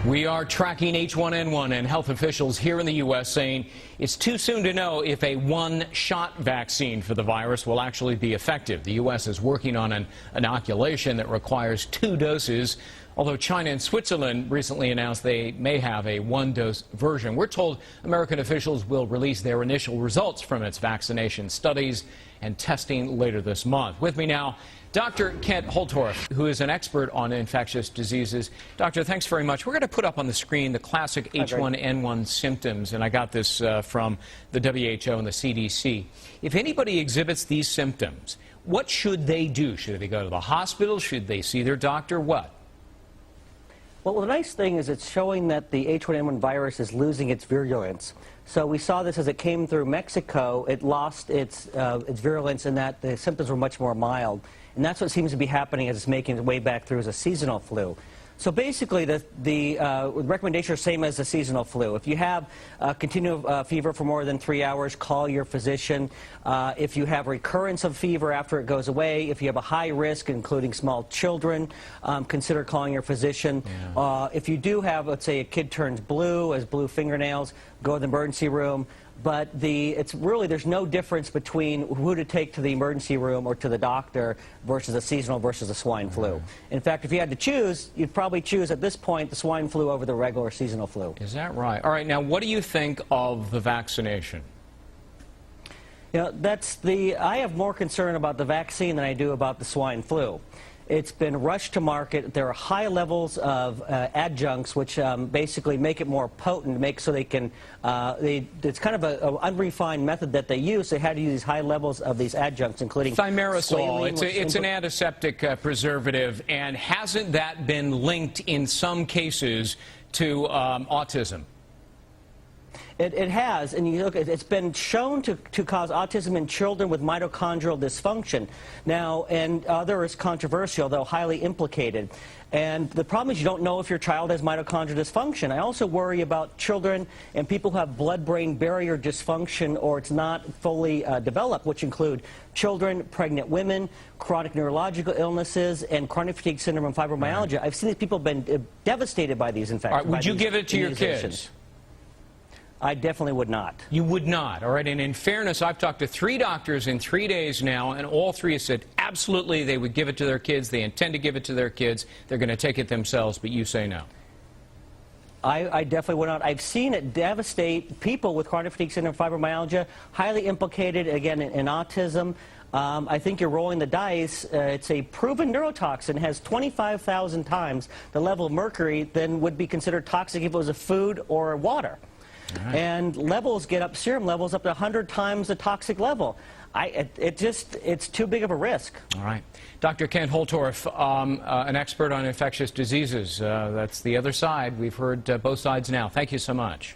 We are tracking H1N1, and health officials here in the U.S. saying it's too soon to know if a one-shot vaccine for the virus will actually be effective. The U.S. is working on an inoculation that requires 2 doses, although China and Switzerland recently announced they may have a 1-dose version. We're told American officials will release their initial results from its vaccination studies and testing later this month. With me now, Dr. Kent Holtorf, who is an expert on infectious diseases. Doctor, thanks very much. We're going to put up on the screen the classic H1N1 symptoms, and I got this from the WHO and the CDC. If anybody exhibits these symptoms, what should they do? Should they go to the hospital? Should they see their doctor? What? Well, the nice thing is it's showing that the H1N1 virus is losing its virulence. So we saw this as it came through Mexico. It lost its virulence in that the symptoms were much more mild. And that's what seems to be happening as it's making its way back through as a seasonal flu. So basically, the recommendation is the same as the seasonal flu. If you have continual fever for more than 3 hours, call your physician. If you have recurrence of fever after it goes away, if you have a high risk, including small children, consider calling your physician. Yeah. If you do have, let's say, a kid turns blue, has blue fingernails, go to the emergency room. But it's really, there's no difference between who to take to the emergency room or to the doctor versus a seasonal versus a swine flu. In fact, if you had to choose, you'd probably choose at this point the swine flu over the regular seasonal flu. Is that right? All right, now what do you think of the vaccination? You know, I have more concern about the vaccine than I do about the swine flu. It's been rushed to market. There are high levels of adjuncts which basically make it more potent, so they can, it's kind of an unrefined method that they use. They had to use these high levels of these adjuncts, including thimerosal. It's an antiseptic preservative, and hasn't that been linked in some cases to autism? It has, and you look, it's been shown to cause autism in children with mitochondrial dysfunction. Now, and other is controversial, though highly implicated. And the problem is you don't know if your child has mitochondrial dysfunction. I also worry about children and people who have blood-brain barrier dysfunction or it's not fully developed, which include children, pregnant women, chronic neurological illnesses, and chronic fatigue syndrome and fibromyalgia. I've seen these people have been devastated by these infections. All right, would you give it to your kids? I definitely would not. You would not. All right. And in fairness, I've talked to 3 doctors in 3 days now, and all 3 have said absolutely they would give it to their kids. They intend to give it to their kids. They're going to take it themselves, but you say no. I definitely would not. I've seen it devastate people with chronic fatigue syndrome, fibromyalgia, highly implicated, again, in autism. I think you're rolling the dice. It's a proven neurotoxin, has 25,000 times the level of mercury than would be considered toxic if it was a food or water. Right. And levels get up, serum levels up to 100 times the toxic level. It's too big of a risk. All right. Dr. Kent Holtorf, an expert on infectious diseases. That's the other side. We've heard both sides now. Thank you so much.